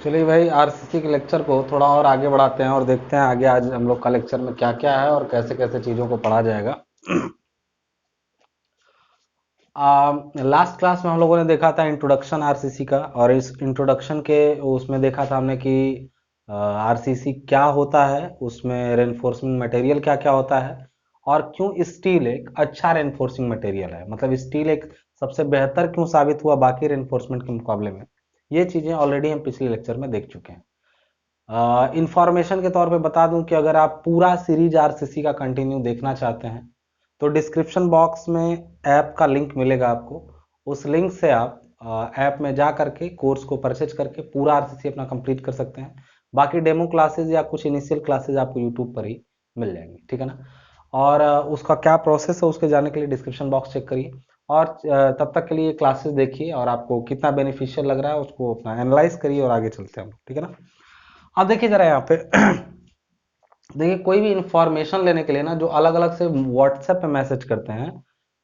चलिए भाई, आरसीसी के लेक्चर को थोड़ा और आगे बढ़ाते हैं और देखते हैं आगे आज हम लोग का लेक्चर में क्या क्या है और कैसे कैसे चीज़ों को पढ़ा जाएगा। लास्ट क्लास में हम लोगों ने देखा था इंट्रोडक्शन आरसीसी का, और इस इंट्रोडक्शन के उसमें देखा था हमने कि आरसीसी क्या होता है, उसमें रेनफोर्समेंट मटेरियल क्या क्या होता है, और क्यों स्टील एक अच्छा रेनफोर्सिंग मटेरियल है, मतलब स्टील एक सबसे बेहतर क्यों साबित हुआ बाकी रेनफोर्समेंट के मुकाबले में। ये चीज़ें ऑलरेडी हम पिछले लेक्चर में देख चुके हैं। इंफॉर्मेशन के तौर पे बता दूं कि अगर आप पूरा सीरीज आरसीसी का कंटिन्यू देखना चाहते हैं तो डिस्क्रिप्शन बॉक्स में ऐप का लिंक मिलेगा आपको। उस लिंक से आप ऐप में जा करके कोर्स को परचेज करके पूरा आरसीसी अपना कंप्लीट कर सकते हैं। बाकी डेमो क्लासेस या कुछ इनिशियल क्लासेस आपको यूट्यूब पर ही मिल जाएंगी, ठीक है ना। और उसका क्या प्रोसेस है उसके जाने के लिए डिस्क्रिप्शन बॉक्स चेक करिए, और तब तक के लिए क्लासेस देखिए और आपको कितना बेनिफिशियल लग रहा है उसको अपना एनालाइज करिए और आगे चलते हैं हम लोग, ठीक है ना। अब देखिए जरा यहाँ पे देखिए, कोई भी इंफॉर्मेशन लेने के लिए ना जो अलग अलग से व्हाट्सएप पे मैसेज करते हैं,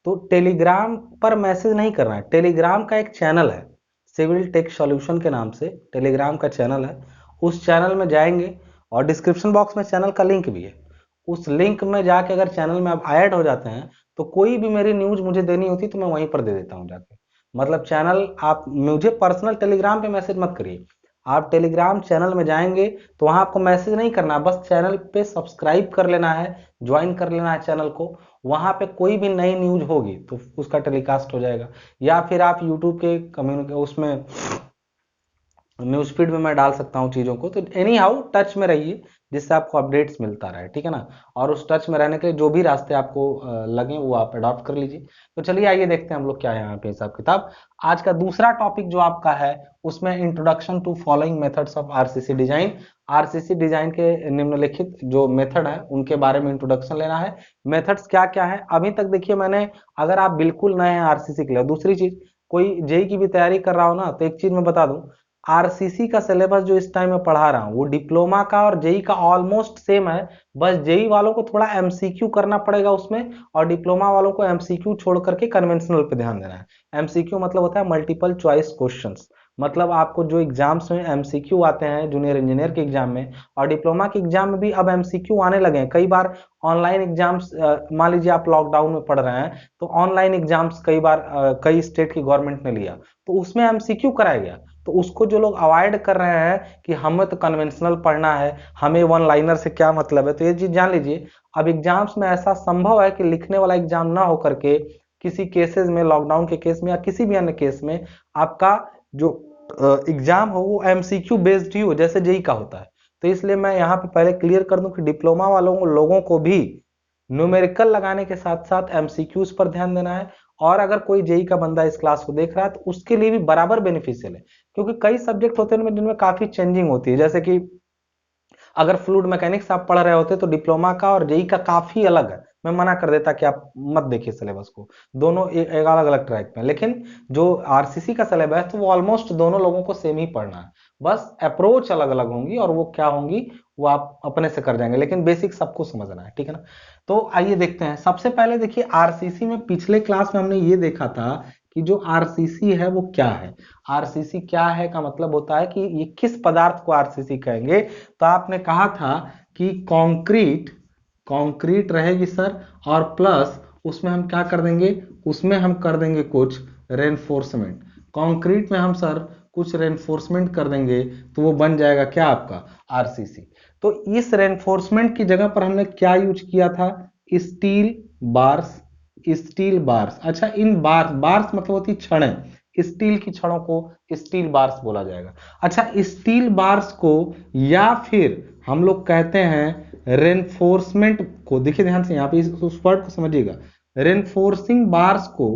तो टेलीग्राम पर मैसेज नहीं करना है। टेलीग्राम का एक चैनल है, सिविल टेक सॉल्यूशन के नाम से टेलीग्राम का चैनल है। उस चैनल में जाएंगे और डिस्क्रिप्शन बॉक्स में चैनल का लिंक भी है। उस लिंक में जाके अगर चैनल में आप ऐड हो जाते हैं तो कोई भी मेरी न्यूज मुझे देनी होती तो मैं वहीं पर दे देता हूँ जाके। मतलब चैनल, आप मुझे पर्सनल टेलीग्राम पे मैसेज मत करिए। आप टेलीग्राम चैनल में जाएंगे तो वहां आपको मैसेज नहीं करना, बस चैनल पे सब्सक्राइब कर लेना है, ज्वाइन कर लेना है चैनल को। वहां पे कोई भी नई न्यूज होगी तो उसका टेलीकास्ट हो जाएगा, या फिर आप यूट्यूब के कम्युनिटी उसमें न्यूज फीड में मैं डाल सकता हूँ चीज़ों को। तो एनी हाउ टच में रहिए जिससे आपको अपडेट्स मिलता रहे, ठीक है ना। और उस टच में रहने के लिए जो भी रास्ते आपको लगे वो आप अडॉप्ट कर लीजिए। तो चलिए आइए देखते हैं हम लोग क्या है यहाँ पे हिसाब किताब। आज का दूसरा टॉपिक जो आपका है उसमें introduction to following methods of RCC design. RCC design के निम्नलिखित जो मेथड है उनके बारे में इंट्रोडक्शन लेना है। मेथड्स क्या क्या है अभी तक देखिए मैंने, अगर आप बिल्कुल नए हैं आरसीसी के लिए। दूसरी चीज, कोई जेई की भी तैयारी कर रहा हो ना तो एक चीज मैं बता दूं, आरसीसी का सिलेबस जो इस टाइम में पढ़ा रहा हूँ वो डिप्लोमा का और जेई का ऑलमोस्ट सेम है। बस जेई वालों को थोड़ा एमसीक्यू करना पड़ेगा उसमें, और डिप्लोमा वालों को एमसीक्यू छोड़ करके कन्वेंशनल पे ध्यान देना है। एमसीक्यू मतलब होता है मल्टीपल चॉइस क्वेश्चंस। मतलब आपको जो एग्जाम्स में एमसीक्यू आते हैं जूनियर इंजीनियर के एग्जाम में, और डिप्लोमा के एग्जाम में भी अब एमसीक्यू आने लगे हैं कई बार। ऑनलाइन एग्जाम्स, मान लीजिए आप लॉकडाउन में पढ़ रहे हैं तो ऑनलाइन एग्जाम्स कई बार कई स्टेट की गवर्नमेंट ने लिया तो उसमें एमसीक्यू कराया गया। तो उसको जो लोग अवॉइड कर रहे हैं कि हमें तो कन्वेंशनल पढ़ना है, हमें वन लाइनर से क्या मतलब है, तो ये चीज जान लीजिए। अब एग्जाम्स में ऐसा संभव है कि लिखने वाला एग्जाम ना हो करके किसी केसेस में, लॉकडाउन के केस में या किसी भी अन्य केस में, आपका जो एग्जाम हो वो एमसीक्यू बेस्ड ही हो जैसे जेई का होता है। तो इसलिए मैं यहाँ पे पहले क्लियर कर दूं कि डिप्लोमा वालों लोगों को भी न्यूमेरिकल लगाने के साथ साथ एमसीक्यूज पर ध्यान देना है। और अगर कोई जेई का बंदा इस क्लास को देख रहा है तो उसके लिए भी बराबर बेनिफिशियल है, क्योंकि कई सब्जेक्ट होते हैं जिनमें काफी चेंजिंग होती है। जैसे कि अगर फ्लूइड मैकेनिक्स आप पढ़ रहे होते तो डिप्लोमा का और जेई का काफी अलग है। मैं मना कर देता कि आप मत देखिए सिलेबस को, दोनों एक अलग अलग ट्रैक पे। लेकिन जो आरसीसी का सिलेबस है तो वो ऑलमोस्ट दोनों लोगों को सेम ही पढ़ना है, बस अप्रोच अलग अलग होंगी और वो क्या होंगी वो आप अपने से कर जाएंगे, लेकिन बेसिक सबको समझना है, ठीक है ना। तो आइए देखते हैं। सबसे पहले देखिए, आरसीसी में पिछले क्लास में हमने ये देखा था कि जो आरसीसी है वो क्या है। आरसीसी क्या है का मतलब होता है कि ये किस पदार्थ को आरसीसी कहेंगे। तो आपने कहा था कि कंक्रीट, कंक्रीट रहेगी सर, और प्लस उसमें हम क्या कर देंगे, उसमें हम कर देंगे कुछ रेनफोर्समेंट। कंक्रीट में हम सर कुछ रेनफोर्समेंट कर देंगे तो वो बन जाएगा क्या आपका आरसीसी। तो इस रेनफोर्समेंट की जगह पर हमने क्या यूज किया था, स्टील बार्स। स्टील बार्स, अच्छा इन बार्स, बार्स मतलब होती छड़ें, स्टील की छड़ों को स्टील बार्स बोला जाएगा। अच्छा, स्टील बार्स को या फिर हम लोग कहते हैं रेनफोर्समेंट को, देखिए ध्यान से यहाँ पे उस वर्ड को समझिएगा, रेनफोर्सिंग बार्स को,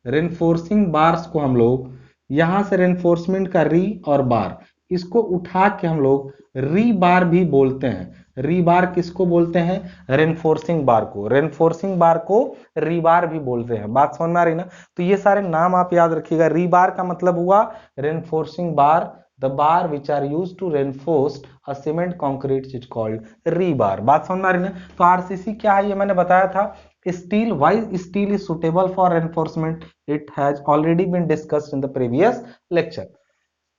रेनफोर्सिंग बार्स को हम लोग यहां से रेनफोर्समेंट का री और बार, इसको उठा के हम लोग री बार भी बोलते हैं। री बार किसको बोलते हैं, रेनफोर्सिंग बार को। रेनफोर्सिंग बार को री बार भी बोलते हैं। बात समझ में आ रही ना। तो ये सारे नाम आप याद रखिएगा। री बार का मतलब हुआ reinforcing bar, the bar which are use to reinforce a cement concrete is called rebar. बात समझ में आ रही ना। तो आरसीसी क्या है ये मैंने बताया था। Steel, why steel is suitable for reinforcement, it has already been discussed in the previous lecture.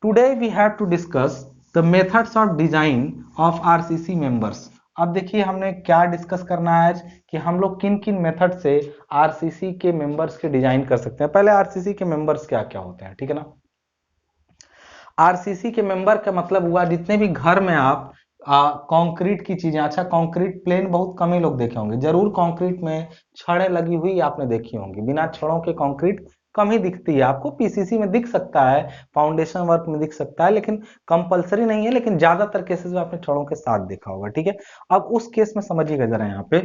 Today we have to discuss the methods of design of RCC members. अब देखिए हमने क्या डिस्कस करना है आज कि हम लोग किन किन मेथड से आरसीसी के मेंबर्स के डिजाइन कर सकते हैं। पहले आरसीसी के मेंबर्स क्या क्या होते हैं, ठीक है ना। आरसीसी के मेंबर का मतलब हुआ जितने भी घर में आप कंक्रीट की चीजें, अच्छा कंक्रीट प्लेन बहुत कम ही लोग देखे होंगे, जरूर कंक्रीट में छड़ें लगी हुई आपने देखी होंगी, बिना छड़ों के कंक्रीट कम ही दिखती है आपको। पीसीसी में दिख सकता है, फाउंडेशन वर्क में दिख सकता है, लेकिन कंपलसरी नहीं है, लेकिन ज्यादातर केसेस में आपने छड़ों के साथ देखा होगा, ठीक है। अब उस केस में समझिएगा जरा यहाँ पे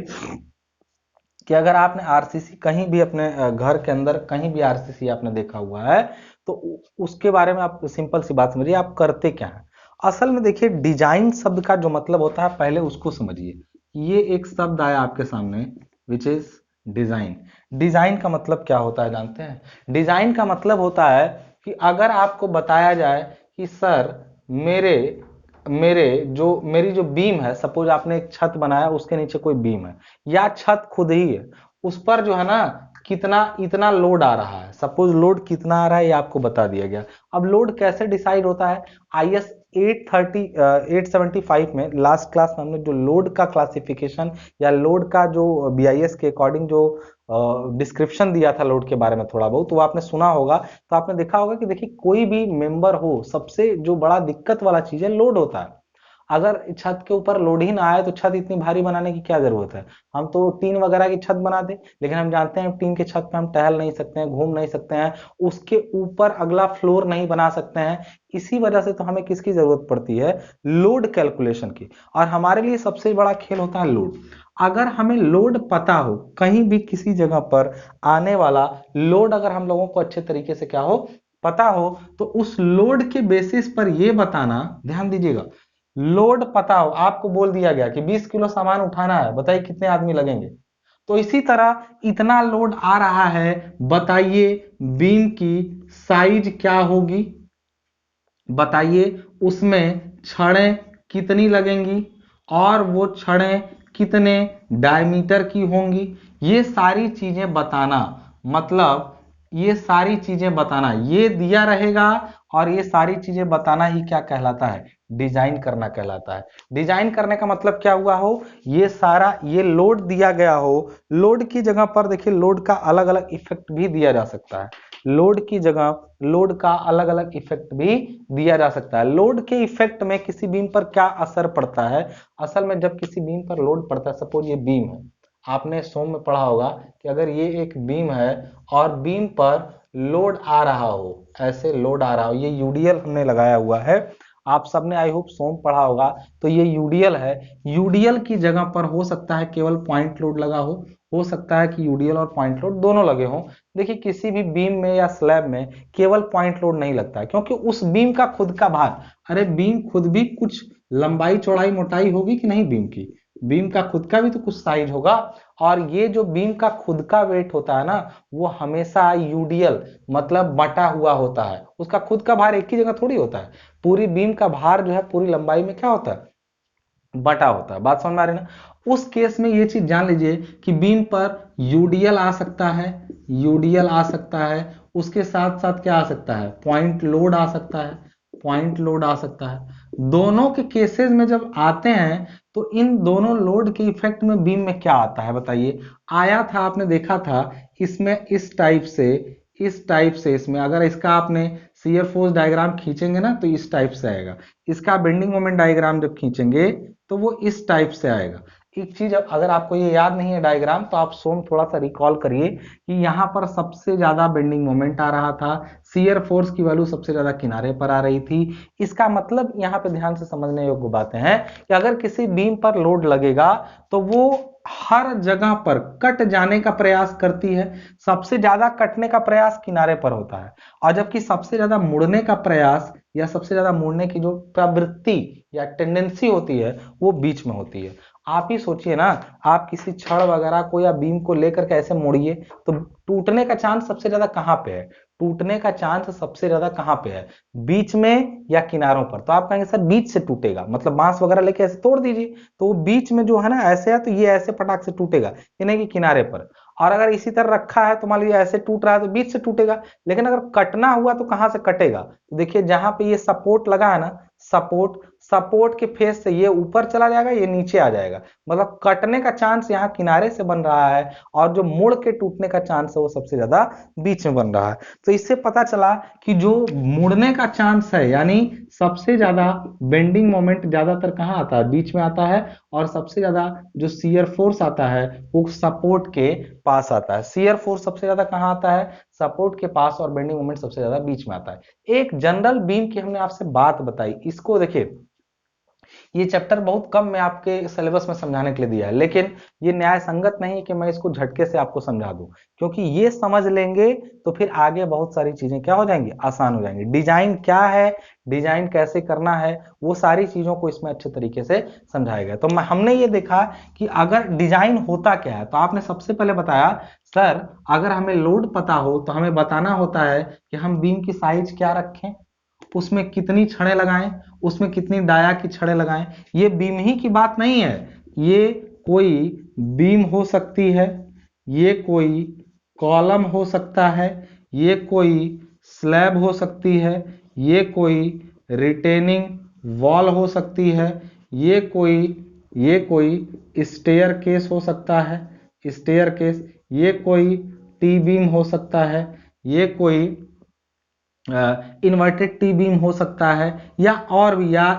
कि अगर आपने आरसीसी कहीं भी अपने घर के अंदर कहीं भी आरसीसी आपने देखा हुआ है तो उसके बारे में आप सिंपल सी बात समझिए, आप करते क्या है। असल में देखिए डिजाइन शब्द का जो मतलब होता है पहले उसको समझिए। ये एक शब्द आया आपके सामने विच इज डिजाइन। डिजाइन का मतलब क्या होता है जानते हैं? डिजाइन का मतलब होता है कि अगर आपको बताया जाए कि सर मेरे मेरे जो मेरी जो बीम है, सपोज आपने एक छत बनाया उसके नीचे कोई बीम है या छत खुद ही है, उस पर जो है ना कितना इतना लोड आ रहा है, सपोज लोड कितना आ रहा है ये आपको बता दिया गया। अब लोड कैसे डिसाइड होता है? आईएस 875 में लास्ट क्लास में हमने जो लोड का क्लासिफिकेशन या लोड का जो बीआईएस के अकॉर्डिंग जो डिस्क्रिप्शन दिया था लोड के बारे में थोड़ा बहुत, तो वो आपने सुना होगा। तो आपने देखा होगा कि देखिए कोई भी मेंबर हो, सबसे जो बड़ा दिक्कत वाला चीज है लोड होता है। अगर छत के ऊपर लोड ही ना आए तो छत इतनी भारी बनाने की क्या जरूरत है? हम तो टीन वगैरह की छत बना दे, लेकिन हम जानते हैं टीन की छत पे हम टहल नहीं सकते हैं, घूम नहीं सकते हैं, उसके ऊपर अगला फ्लोर नहीं बना सकते हैं। इसी वजह से तो हमें किसकी जरूरत पड़ती है? लोड कैलकुलेशन की। और हमारे लिए सबसे बड़ा खेल होता है लोड। अगर हमें लोड पता हो, कहीं भी किसी जगह पर आने वाला लोड अगर हम लोगों को अच्छे तरीके से क्या हो पता हो, तो उस लोड के बेसिस पर यह बताना, ध्यान दीजिएगा, लोड पता हो, आपको बोल दिया गया कि 20 किलो सामान उठाना है, बताइए कितने आदमी लगेंगे। तो इसी तरह इतना लोड आ रहा है, बताइए बीम की साइज क्या होगी, बताइए उसमें छड़ें कितनी लगेंगी और वो छड़ें कितने डायमीटर की होंगी। ये सारी चीजें बताना, मतलब ये सारी चीजें बताना ये दिया रहेगा, और ये सारी चीजें बताना ही क्या कहलाता है? डिजाइन करना कहलाता है। डिजाइन करने का मतलब क्या हुआ हो, ये सारा ये लोड दिया गया हो, लोड की जगह पर देखिए लोड का अलग अलग इफेक्ट भी दिया जा सकता है। लोड की जगह लोड का अलग अलग इफेक्ट भी दिया जा सकता है। लोड के इफेक्ट में किसी बीम पर क्या असर पड़ता है? असल में जब किसी बीम पर लोड पड़ता है, सपोज ये बीम है, आपने सोम में पढ़ा होगा कि अगर ये एक बीम है और बीम पर लोड आ रहा हो, ऐसे लोड आ रहा हो, ये यूडीएल हमने लगाया हुआ है, आप सबने आई होप सोम पढ़ा होगा, तो ये यूडीएल है। यूडीएल की जगह पर हो सकता है केवल पॉइंट लोड लगा हो सकता है कि यूडीएल और पॉइंट लोड दोनों लगे हों। देखिए किसी भी बीम में या स्लैब में केवल पॉइंट लोड नहीं लगता है, क्योंकि उस बीम का खुद का भार, अरे बीम खुद भी कुछ लंबाई चौड़ाई मोटाई होगी कि नहीं, बीम की, बीम का खुद का भी तो कुछ साइज होगा। और ये जो बीम का खुद का वेट होता है ना, वो हमेशा यूडीएल मतलब बटा हुआ होता है, उसका खुद का भार एक ही जगह थोड़ी होता है। पूरी बीम का भार जो है पूरी लंबाई में क्या होता है? बटा होता है। बात समझ में आ रही है ना। उस केस में ये चीज जान लीजिए कि बीम पर यूडीएल आ सकता है, यूडीएल आ सकता है, उसके साथ साथ क्या आ सकता है? पॉइंट लोड आ सकता है, पॉइंट लोड आ सकता है। दोनों के केसेस में जब आते हैं तो इन दोनों लोड के इफेक्ट में बीम में क्या आता है बताइए? आया था, आपने देखा था इसमें इस टाइप से, इस टाइप से, इसमें अगर इसका आपने शियर फोर्स डायग्राम खींचेंगे ना तो इस टाइप से आएगा। इसका बेंडिंग मोमेंट डायग्राम जब खींचेंगे तो वो इस टाइप से आएगा। एक चीज अगर आपको ये याद नहीं है डायग्राम, तो आप सोम थोड़ा सा रिकॉल करिए कि यहाँ पर सबसे ज्यादा बेंडिंग मोमेंट आ रहा था, शियर फोर्स की वैल्यू सबसे ज्यादा किनारे पर आ रही थी। इसका मतलब यहाँ पे ध्यान से समझने योग्य बातें हैं कि अगर किसी बीम पर लोड लगेगा तो वो हर जगह पर कट जाने का प्रयास करती है। सबसे ज्यादा कटने का प्रयास किनारे पर होता है, और जबकि सबसे ज्यादा मुड़ने का प्रयास या सबसे ज्यादा मुड़ने की जो प्रवृत्ति या टेंडेंसी होती है वो बीच में होती है। आप ही सोचिए ना, आप किसी छड़ वगैरह को या बीम को लेकर के ऐसे मोड़िए तो टूटने का चांस सबसे ज्यादा कहां पे है? टूटने का चांस सबसे ज्यादा कहां पे है? बीच में या किनारों पर? तो आप कहेंगे सर बीच से टूटेगा, मतलब बांस वगैरह लेके ऐसे तोड़ दीजिए तो वो बीच में जो है ना ऐसे है तो ये ऐसे पटाख से टूटेगा, ये नहीं कि किनारे पर। और अगर इसी तरह रखा है तो मान लीजिए ऐसे टूट रहा है तो बीच से टूटेगा। लेकिन अगर कटना हुआ तो कहां से कटेगा? तो देखिए जहां पे ये सपोर्ट लगा है ना, सपोर्ट, सपोर्ट के फेस से ये ऊपर चला जाएगा, ये नीचे आ जाएगा, मतलब कटने का चांस यहाँ किनारे से बन रहा है और जो मुड़ के टूटने का चांस है वो सबसे ज्यादा बीच में बन रहा है। तो इससे पता चला कि जो मुड़ने का चांस है, यानी सबसे ज्यादा बेंडिंग मोमेंट ज्यादातर कहाँ आता है, बीच में आता है, और सबसे ज्यादा जो शियर फोर्स आता है वो सपोर्ट के पास आता है। शियर फोर्स सबसे ज्यादा कहाँ आता है, सपोर्ट के पास, और बेंडिंग मोमेंट सबसे ज्यादा बीच में आता है। एक जनरल बीम की हमने आपसे बात बताई, इसको देखिए, ये चैप्टर बहुत कम में आपके सिलेबस में समझाने के लिए दिया है, लेकिन ये न्याय संगत नहीं कि मैं इसको झटके से आपको समझा दूं, क्योंकि ये समझ लेंगे तो फिर आगे बहुत सारी चीजें क्या हो जाएंगी, आसान हो जाएंगी। डिजाइन क्या है, डिजाइन कैसे करना है, वो सारी चीजों को इसमें अच्छे तरीके से समझाया गया। तो हमने ये देखा कि अगर डिजाइन होता क्या है, तो आपने सबसे पहले बताया सर अगर हमें लोड पता हो तो हमें बताना होता है कि हम बीम की साइज क्या रखें, उसमें कितनी छड़ें लगाएं, उसमें कितनी डाया की छड़ें लगाएं। ये बीम ही की बात नहीं है, ये कोई बीम हो सकती है, ये कोई कॉलम हो सकता है, ये कोई स्लैब हो सकती है, ये कोई रिटेनिंग वॉल हो सकती है, ये कोई स्टेयर केस हो सकता है, स्टेयर केस, ये कोई टी बीम हो सकता है, ये कोई इन्वर्टेड टी बीम हो सकता है, या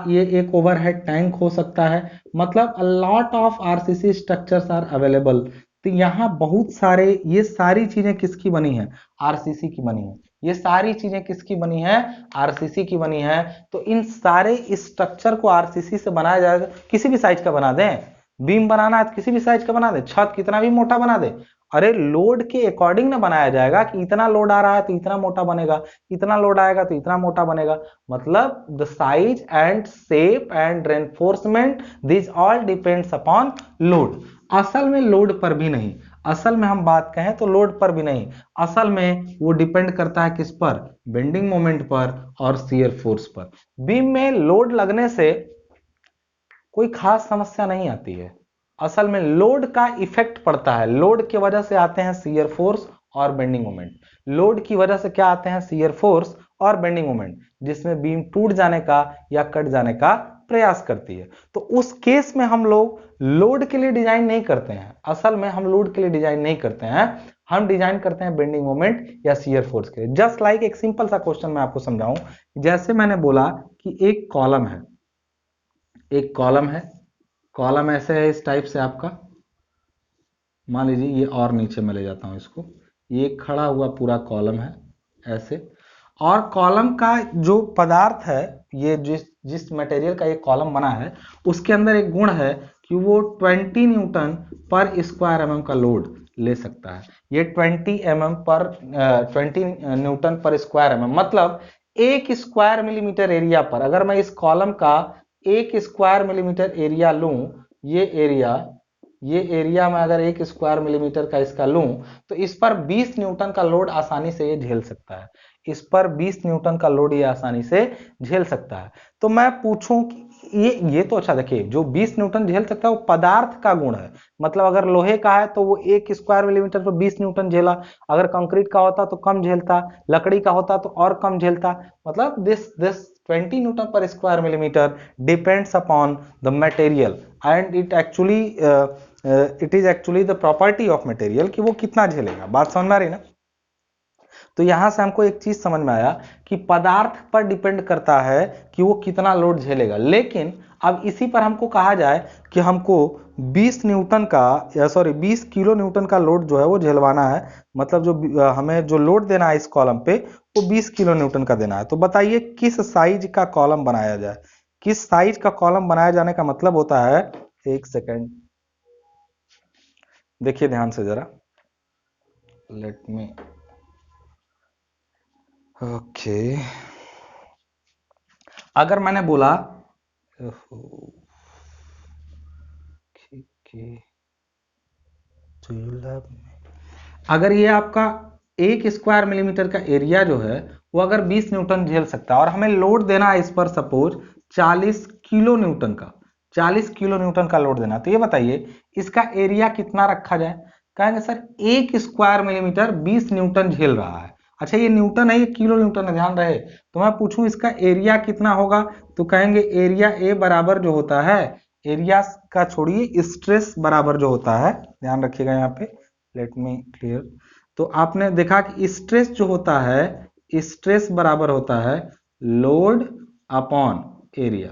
ये एक ओवरहेड टैंक हो सकता है। मतलब a lot of RCC structures are available. तो यहाँ बहुत सारे, ये सारी चीजें किसकी बनी है, आरसीसी की बनी है। ये सारी चीजें किसकी बनी है, आरसीसी की बनी है। तो इन सारे स्ट्रक्चर को आरसीसी से बनाया जाएगा, किसी भी साइज का बना दें, बीम बनाना है तो किसी भी साइज का बना दे, छत कितना भी मोटा बना दे, अरे लोड के अकॉर्डिंग ना बनाया जाएगा कि इतना लोड आ रहा है तो इतना मोटा बनेगा, इतना लोड आएगा तो इतना मोटा बनेगा। मतलब the size and shape and reinforcement this all depends upon load. असल में लोड पर भी नहीं, असल में हम बात कहें तो लोड पर भी नहीं, असल में वो डिपेंड करता है किस पर, बेंडिंग मोमेंट पर और शियर फोर्स पर। बीम में लोड लगने से कोई खास समस्या नहीं आती है, असल में लोड का इफेक्ट पड़ता है, लोड की वजह से आते हैं शियर फोर्स और बेंडिंग मोमेंट। लोड की वजह से क्या आते हैं, शियर फोर्स और बेंडिंग मोमेंट, जिसमें बीम टूट जाने का या कट जाने का प्रयास करती है। तो उस केस में हम लोग लोड के लिए डिजाइन नहीं करते हैं, असल में हम लोड के लिए डिजाइन नहीं करते हैं, हम डिजाइन करते हैं बेंडिंग मोमेंट या शियर फोर्स के लिए। जस्ट लाइक एक सिंपल सा क्वेश्चन मैं आपको समझाऊं, जैसे मैंने बोला कि एक कॉलम है, एक कॉलम है, कॉलम ऐसे है इस टाइप से आपका, मान लीजिए ये और नीचे मैं ले जाता हूं इसको, ये खड़ा हुआ पूरा कॉलम है ऐसे, और कॉलम का जो पदार्थ है, ये जिस मटेरियल का ये कॉलम बना है, उसके अंदर एक गुण है कि वो 20 न्यूटन पर स्क्वायर एमएम का लोड ले सकता है। ये 20 न्यूटन पर स्क्वायर एमएम, मतलब एक स्क्वायर मिलीमीटर एरिया पर, अगर मैं इस कॉलम का एक स्क्वायर मिलीमीटर एरिया लूं, ये एरिया में अगर एक स्क्वायर मिलीमीटर का इसका लूं, तो इस पर 20 न्यूटन का लोड आसानी से ये झेल सकता है, इस पर 20 न्यूटन का लोड ये आसानी से झेल सकता है। तो मैं पूछूं कि ये तो अच्छा, देखिए जो 20 न्यूटन झेल सकता है वो पदार्थ का गुण है, मतलब अगर लोहे का है तो वो एक स्क्वायर मिलीमीटर पर 20 न्यूटन झेला, अगर कंक्रीट का होता तो कम झेलता, लकड़ी का होता तो और कम झेलता। मतलब दिस 20 न्यूटन पर square millimetre depends upon the material and it is actually the property of material कि वो कितना झेलेगा। बात समझ में आ रही ना। तो यहां से हमको एक चीज समझ में आया कि पदार्थ पर डिपेंड करता है कि वो कितना लोड झेलेगा, लेकिन अब इसी पर हमको कहा जाए कि हमको 20 न्यूटन का, या सॉरी 20 किलो न्यूटन का लोड जो है वो झेलवाना है, मतलब जो हमें जो लोड देना है इस कॉलम पे वो 20 किलो न्यूटन का देना है। तो बताइए किस साइज का कॉलम बनाया जाए, किस साइज का कॉलम बनाया जाने का मतलब होता है, एक सेकेंड देखिए ध्यान से जरा, लेट मी, ओके अगर मैंने बोला अगर ये आपका एक स्क्वायर मिलीमीटर का एरिया जो है वो अगर 20 न्यूटन झेल सकता है और हमें लोड देना है इस पर सपोज 40 किलो न्यूटन का, 40 किलो न्यूटन का लोड देना, तो ये बताइए इसका एरिया कितना रखा जाए। कहेंगे सर एक स्क्वायर मिलीमीटर 20 न्यूटन झेल रहा है, अच्छा ये न्यूटन है, ये किलो न्यूटन है, ध्यान रहे। तो मैं पूछूं इसका एरिया कितना होगा, तो कहेंगे एरिया ए बराबर जो होता है, एरिया का छोड़िए, स्ट्रेस बराबर जो होता है, ध्यान रखिएगा यहाँ पे, लेट मी क्लियर। तो आपने देखा कि स्ट्रेस जो होता है, स्ट्रेस बराबर होता है load upon area,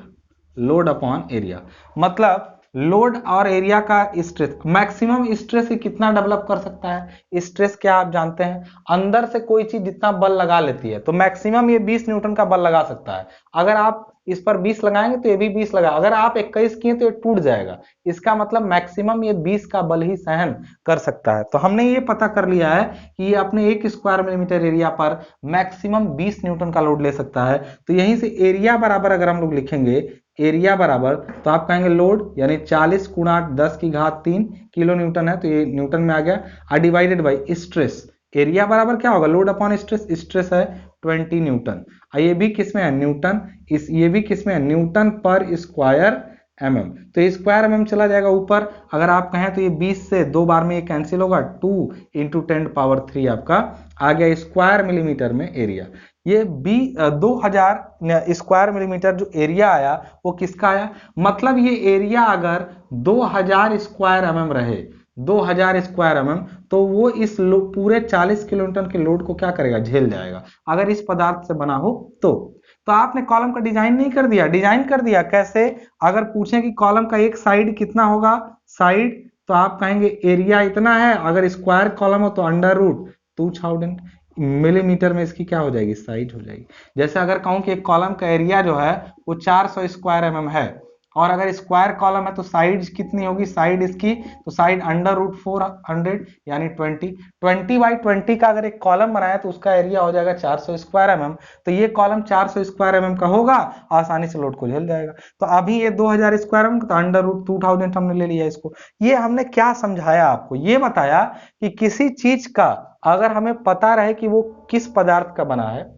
load upon area. मतलब लोड और एरिया का स्ट्रेस, मैक्सिमम स्ट्रेस कितना डेवलप कर सकता है, स्ट्रेस क्या आप जानते हैं, अंदर से कोई चीज जितना बल लगा लेती है, तो मैक्सिमम ये 20 न्यूटन का बल लगा सकता है। अगर आप इस पर 20 लगाएंगे तो ये भी 20 लगा, अगर आप 21 किए तो ये टूट जाएगा। इसका मतलब मैक्सिमम ये 20 का बल ही सहन कर सकता है। तो हमने ये पता कर लिया है कि ये अपने 1 स्क्वायर मिलीमीटर एरिया पर मैक्सिमम 20 न्यूटन का लोड ले सकता है। तो यहीं से एरिया बराबर अगर हम लोग लिखेंगे, एरिया बराबर, तो आप कहेंगे लोड यानी 40 गुणा 10 की घात 3 किलो न्यूटन है, तो ये न्यूटन में आ गया, डिवाइडेड बाई स्ट्रेस। एरिया बराबर क्या होगा, लोड अपॉन स्ट्रेस, स्ट्रेस है 20 न्यूटन। ये भी किसमें है, न्यूटन, ये भी किसमें है, न्यूटन पर स्क्वायर mm। तो स्क्वायर mm चला जाएगा ऊपर, अगर आप कहें तो ये 20 से 2 बार में ये कैंसिल होगा, 2 × 10⁻³ आपका आ गया स्क्वायर मिलीमीटर में एरिया। ये 2000 स्क्वायर मिलीमीटर जो एरिया आया वो किसका आया, मतलब ये एरिया अगर 2000 स्क्वायर mm रहे, 2000 स्क्वायर mm, तो वो इस पूरे 40 किलोन्यूटन के लोड को क्या करेगा, झेल जाएगा, अगर इस पदार्थ से बना हो तो आपने कॉलम का डिजाइन नहीं कर दिया, डिजाइन कर दिया कैसे, अगर पूछें कि कॉलम का एक साइड कितना होगा, साइड, तो आप कहेंगे एरिया इतना है, अगर स्क्वायर कॉलम हो तो √2000 मिलीमीटर में इसकी क्या हो जाएगी, साइड हो जाएगी। जैसे अगर कहूं कि एक कॉलम का एरिया जो है वो 400 स्क्वायर mm है, और अगर स्क्वायर कॉलम है तो साइड कितनी होगी, साइड इसकी, तो साइड √400 यानी 20 का अगर एक कॉलम बनाया तो उसका एरिया हो जाएगा 400 स्क्वायर mm। तो ये कॉलम 400 स्क्वायर mm का होगा, आसानी से लोड को झेल जाएगा। तो अभी ये 2000 स्क्वायर mm, तो √2000 हमने ले लिया इसको। ये हमने क्या समझाया आपको, ये बताया कि किसी चीज का अगर हमें पता रहे कि वो किस पदार्थ का बना है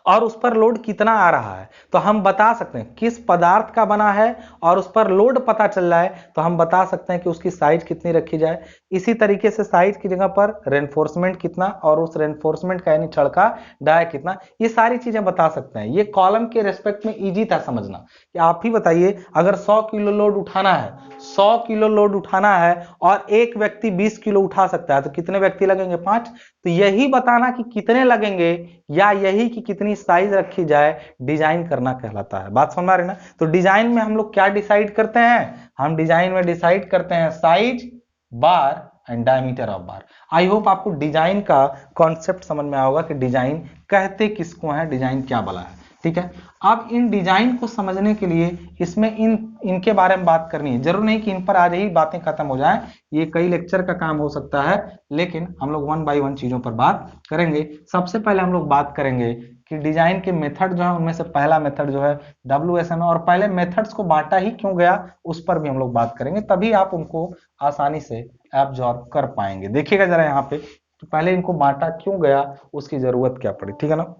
और उस पर लोड कितना आ रहा है, तो हम बता सकते हैं किस पदार्थ का बना है और उस पर लोड पता चल रहा है, तो हम बता सकते हैं कि उसकी साइज कितनी रखी जाए। इसी तरीके से साइज की जगह पर रेनफोर्समेंट कितना, और उस रेनफोर्समेंट का यानी छड़ का डाया कितना, ये सारी चीजें बता सकते हैं। ये कॉलम के रेस्पेक्ट में इजी था समझना कि आप ही बताइए, अगर 100 किलो लोड उठाना है, 100 किलो लोड उठाना है और एक व्यक्ति 20 किलो उठा सकता है, तो कितने व्यक्ति लगेंगे, 5। तो यही बताना कि कितने लगेंगे या यही कि कितनी साइज रखी जाए, डिजाइन करना कहलाता है। बात समझ आ रही ना। तो डिजाइन में हम लोग क्या डिसाइड करते हैं, हम डिजाइन में डिसाइड करते हैं size, bar and diameter of bar. I hope आपको डिजाइन का कॉन्सेप्ट समझ में आएगा कि डिजाइन कहते किसको है, डिजाइन क्या बला है, ठीक है। अब इन डिजाइन को समझने के लिए इसमें इनके बारे में बात करनी है, जरूर नहीं कि इन पर आज ही बातें खत्म हो जाएं, ये कई लेक्चर का काम हो सकता है, लेकिन हम लोग 1 बाय 1 चीजों पर बात करेंगे। सबसे पहले हम लोग बात करेंगे कि डिजाइन के मेथड जो है, उनमें से पहला मेथड जो है WSM है, और पहले मेथड्स को बांटा ही क्यों गया उस पर भी हम लोग बात करेंगे, तभी आप उनको आसानी से एब्जॉर्ब कर पाएंगे। देखिएगा जरा यहाँ पे, तो पहले इनको बांटा क्यों गया, उसकी जरूरत क्या पड़ी, ठीक है ना।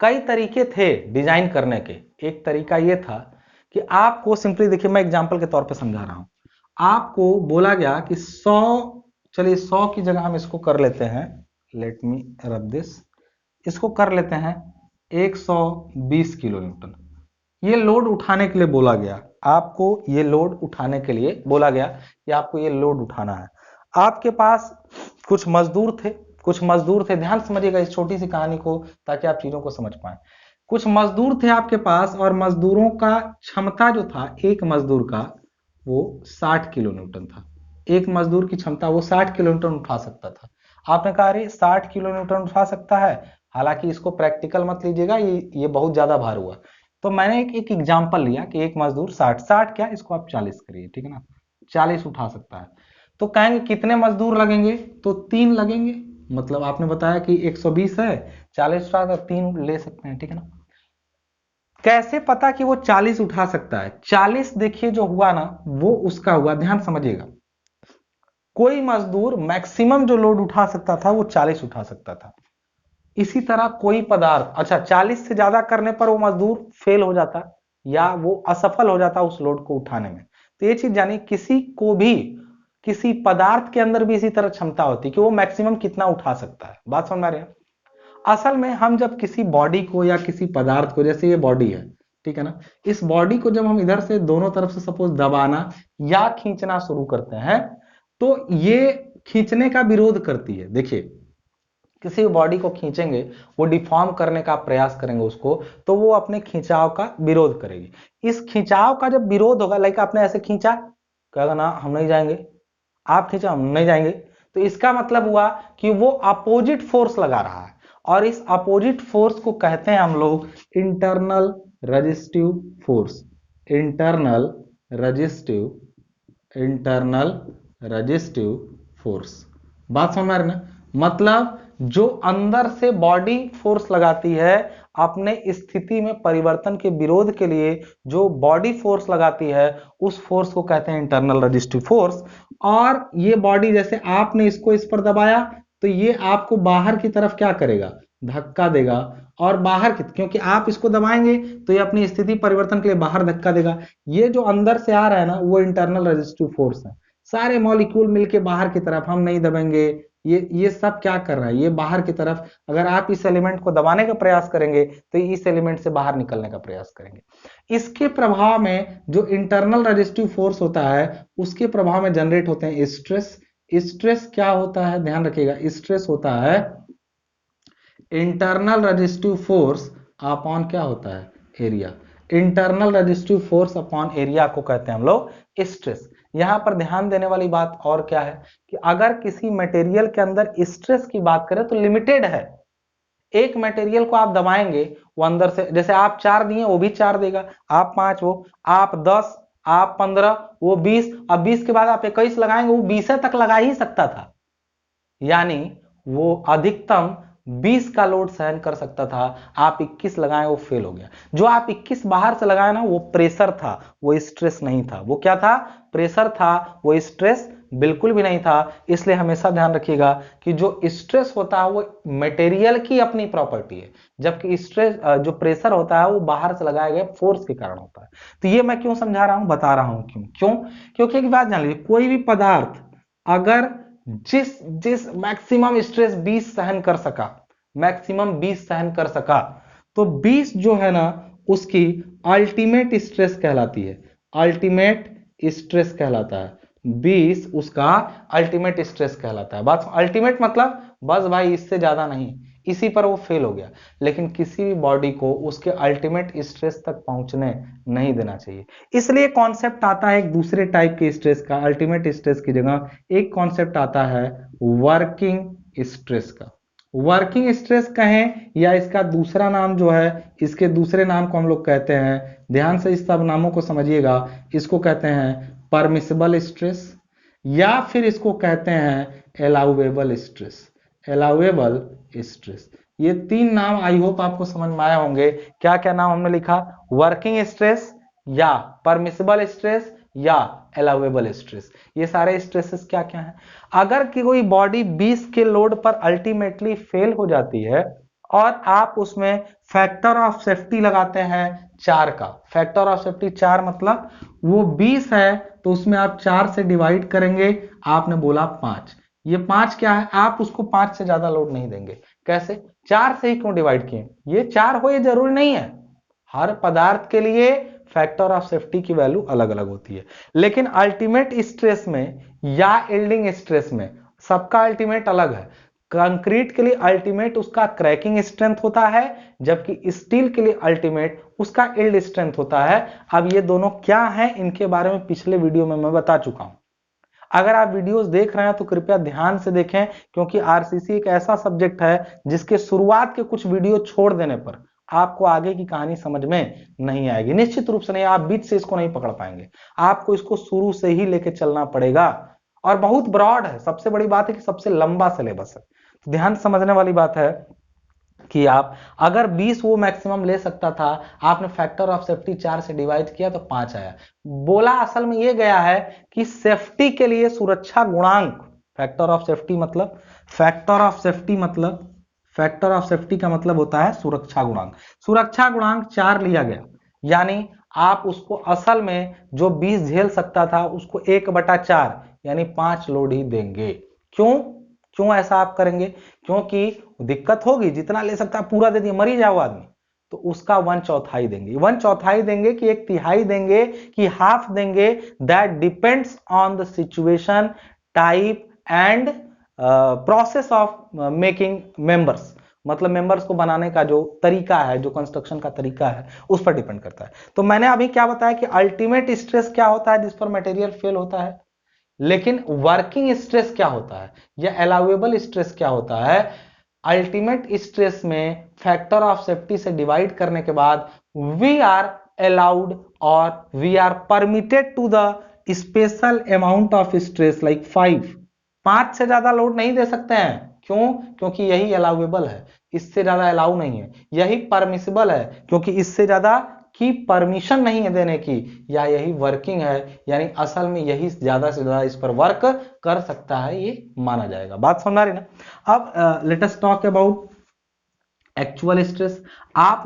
कई तरीके थे डिजाइन करने के। एक तरीका ये था कि आपको सिंपली, देखिए मैं एग्जांपल के तौर पे समझा रहा हूं, आपको बोला गया कि 100, चलिए 100 की जगह हम इसको कर लेते हैं, लेट मी रब दिस, इसको कर लेते हैं 120 किलो न्यूटन। ये लोड उठाने के लिए बोला गया, आपको ये लोड उठाने के लिए बोला गया कि आपको ये लोड उठाना है। आपके पास कुछ मजदूर थे, ध्यान समझिएगा इस छोटी सी कहानी को ताकि आप चीजों को समझ पाए। कुछ मजदूर थे आपके पास, और मजदूरों का क्षमता जो था, एक मजदूर का वो 60 किलो न्यूटन था। एक मजदूर की क्षमता वो 60 किलो न्यूटन उठा सकता था। आपने कहा अरे 60 किलो न्यूटन उठा सकता है, हालांकि इसको प्रैक्टिकल मत लीजिएगा, ये बहुत ज्यादा भार हुआ। तो मैंने एक एग्जाम्पल लिया कि एक मजदूर 60 क्या, इसको आप 40 करिए, ठीक है ना, 40 उठा सकता है। तो कहेंगे कितने मजदूर लगेंगे, तो 3 लगेंगे। मतलब आपने बताया कि 120 है, 40 उठा तो 3 ले सकते हैं, ठीक है ना। कैसे पता कि वो 40 उठा सकता है, 40 देखिए जो हुआ ना वो उसका हुआ, ध्यान समझिएगा। कोई मजदूर मैक्सिमम जो लोड उठा सकता था वो 40 उठा सकता था। इसी तरह कोई पदार्थ, अच्छा 40 से ज्यादा करने पर वो मजदूर फेल हो जाता या वो असफल हो जाता उस लोड को उठाने में। तो ये चीज जानिए, किसी को भी किसी पदार्थ के अंदर भी इसी तरह क्षमता होती है कि वो मैक्सिमम कितना उठा सकता है। बात समझ में आ रही है? असल में हम जब किसी बॉडी को या किसी पदार्थ को, जैसे ये बॉडी है, ठीक है ना, इस बॉडी को जब हम इधर से दोनों तरफ से सपोज दबाना या खींचना शुरू करते हैं तो ये खींचने का विरोध करती है। देखिए, किसी बॉडी को खींचेंगे, वो डिफॉर्म करने का प्रयास करेंगे उसको, तो वो अपने खिंचाव का विरोध करेगी। इस खिंचाव का जब विरोध होगा, लाइक आपने ऐसे खींचा, कहेगा ना हम नहीं जाएंगे, आप खींचा हम नहीं जाएंगे, तो इसका मतलब हुआ कि वो अपोजिट फोर्स लगा रहा है, और इस अपोजिट फोर्स को कहते हैं हम लोग internal resistive force. Internal resistive force. बात समझ में आ रही ना? मतलब जो अंदर से बॉडी फोर्स लगाती है अपने स्थिति में परिवर्तन के विरोध के लिए, जो बॉडी फोर्स लगाती है उस फोर्स को कहते हैं इंटरनल रेजिस्टिव फोर्स। और ये बॉडी, जैसे आपने इसको इस पर दबाया तो ये आपको बाहर की तरफ क्या करेगा, धक्का देगा, और बाहर की, क्योंकि आप इसको दबाएंगे तो ये अपनी स्थिति परिवर्तन के लिए बाहर धक्का देगा। ये जो अंदर से आ रहा है ना, वो इंटरनल रेजिस्टिव फोर्स है। सारे मॉलिक्यूल मिलके बाहर की तरफ, हम नहीं दबाएंगे, ये सब क्या कर रहा है, ये बाहर की तरफ। अगर आप इस एलिमेंट को दबाने का प्रयास करेंगे तो इस एलिमेंट से बाहर निकलने का प्रयास करेंगे। इसके प्रभाव में जो इंटरनल रेजिस्टिव फोर्स होता है, उसके प्रभाव में जनरेट होते हैं स्ट्रेस। स्ट्रेस क्या होता है, ध्यान रखिएगा, स्ट्रेस होता है इंटरनल रेजिस्टिव फोर्स अपॉन क्या होता है, area. Internal resistive force upon area को कहते हैं हम लोग स्ट्रेस। यहां पर ध्यान देने वाली बात और क्या है कि अगर किसी मटेरियल के अंदर स्ट्रेस की बात करें तो लिमिटेड है। एक मटेरियल को आप दबाएंगे, वो अंदर से, जैसे आप 4 दिए वो भी 4 देगा, आप 5, वो आप 10, आप 15, वो 20, अब 20 के बाद आप 21 लगाएंगे, वो 20 तक लगा ही सकता था, यानी वो अधिकतम 20 का लोड सहन कर सकता था। आप 21 लगाए, वो फेल हो गया। जो आप 21 बाहर से लगाए ना, वो प्रेशर था, वो स्ट्रेस नहीं था। वो क्या था, प्रेशर था, वो स्ट्रेस बिल्कुल भी नहीं था। इसलिए हमेशा ध्यान रखिएगा कि जो स्ट्रेस होता है वो मटेरियल की अपनी प्रॉपर्टी है, जबकि स्ट्रेस जो प्रेशर होता है वो बाहर से लगाए गए फोर्स के कारण होता है। तो ये मैं क्यों समझा रहा हूं, बता रहा हूं क्यों। क्योंकि एक बात जान लीजिए, कोई भी पदार्थ अगर जिस मैक्सिमम स्ट्रेस 20 सहन कर सका, मैक्सिमम 20 सहन कर सका, तो 20 जो है ना उसकी अल्टीमेट स्ट्रेस कहलाती है। अल्टीमेट स्ट्रेस कहलाता है 20, उसका अल्टीमेट स्ट्रेस कहलाता है। बात अल्टीमेट मतलब बस भाई इससे ज्यादा नहीं, इसी पर वो फेल हो गया। लेकिन किसी भी बॉडी को उसके अल्टीमेट स्ट्रेस तक पहुंचने नहीं देना चाहिए। इसलिए कॉन्सेप्ट आता है एक दूसरे टाइप के स्ट्रेस का, अल्टीमेट स्ट्रेस की जगह एक कॉन्सेप्ट आता है वर्किंग स्ट्रेस का। वर्किंग स्ट्रेस कहें या इसका दूसरा नाम जो है, इसके दूसरे नाम को हम लोग कहते हैं, ध्यान से इस सब नामों को समझिएगा, इसको कहते हैं परमिसिबल स्ट्रेस, या फिर इसको कहते हैं अलाउएबल स्ट्रेस। अलाउएबल स्ट्रेस, ये 3 नाम आई होप आपको समझ में आया होंगे। क्या क्या नाम हमने लिखा, वर्किंग स्ट्रेस या परमिसिबल स्ट्रेस या अलाउएबल स्ट्रेस। ये सारे स्ट्रेसेस क्या क्या हैं। अगर कि कोई बॉडी 20 के लोड पर अल्टीमेटली फेल हो जाती है और आप उसमें फैक्टर ऑफ सेफ्टी लगाते हैं 4 का, फैक्टर ऑफ सेफ्टी 4 मतलब वो 20 है तो उसमें आप 4 से डिवाइड करेंगे, आपने बोला 5, ये 5 क्या है, आप उसको 5 से ज्यादा लोड नहीं देंगे। कैसे, 4 से ही क्यों डिवाइड किए, ये 4 हो ये जरूरी नहीं है, हर पदार्थ के लिए फैक्टर ऑफ सेफ्टी की वैल्यू अलग अलग होती है। लेकिन अल्टीमेट स्ट्रेस में या यील्डिंग स्ट्रेस में सबका अल्टीमेट अलग है। कंक्रीट के लिए अल्टीमेट उसका क्रैकिंग स्ट्रेंथ होता है, जबकि स्टील के लिए अल्टीमेट उसका यील्ड स्ट्रेंथ होता है। अब ये दोनों क्या है, इनके बारे में पिछले वीडियो में मैं बता चुका हूं। अगर आप वीडियोस देख रहे हैं तो कृपया ध्यान से देखें, क्योंकि आरसीसी एक ऐसा सब्जेक्ट है जिसके शुरुआत के कुछ वीडियो छोड़ देने पर आपको आगे की कहानी समझ में नहीं आएगी। निश्चित रूप से नहीं, आप बीच से इसको नहीं पकड़ पाएंगे, आपको इसको शुरू से ही लेके चलना पड़ेगा। और बहुत ब्रॉड है, सबसे बड़ी बात है कि सबसे लंबा सिलेबस है। तो ध्यान समझने वाली बात है कि आप अगर 20 वो मैक्सिमम ले सकता था, आपने फैक्टर ऑफ सेफ्टी 4 से डिवाइड किया तो 5 आया। बोला असल में ये गया है कि सेफ्टी के लिए सुरक्षा गुणांक, फैक्टर ऑफ सेफ्टी मतलब, फैक्टर ऑफ सेफ्टी मतलब, फैक्टर ऑफ सेफ्टी का मतलब होता है सुरक्षा गुणांक। सुरक्षा गुणांक 4 लिया गया, यानी आप उसको असल में जो 20 झेल सकता था उसको 1/4 यानी 5 लोड ही देंगे। क्यों क्यों ऐसा आप करेंगे? क्योंकि दिक्कत होगी, जितना ले सकता है पूरा दे दिए, मर ही जाओ आदमी, तो उसका 1/4 देंगे। 1/4 देंगे कि 1/3 देंगे कि हाफ देंगे, that depends on the situation, type and process of making members. मतलब मेंबर्स को बनाने का जो तरीका है, जो कंस्ट्रक्शन का तरीका है, उस पर डिपेंड करता है। तो मैंने अभी क्या बताया कि अल्टीमेट स्ट्रेस क्या होता है जिस पर मटेरियल फेल होता है, लेकिन वर्किंग स्ट्रेस क्या होता है या अलाउएबल स्ट्रेस क्या होता है? अल्टीमेट स्ट्रेस में फैक्टर ऑफ सेफ्टी से डिवाइड करने के बाद we are allowed or we are permitted to the special amount of stress like 5 से ज्यादा लोड नहीं दे सकते हैं। क्यों? क्योंकि यही अलाउएबल है, इससे ज्यादा अलाउ नहीं है। यही परमिसिबल है क्योंकि इससे ज्यादा की परमिशन नहीं है देने की, या यही वर्किंग है यानी असल में यही ज्यादा से ज्यादा इस पर वर्क कर सकता है, ये माना जाएगा। बात समझ आ रही ना? अब let us talk about actual stress. आप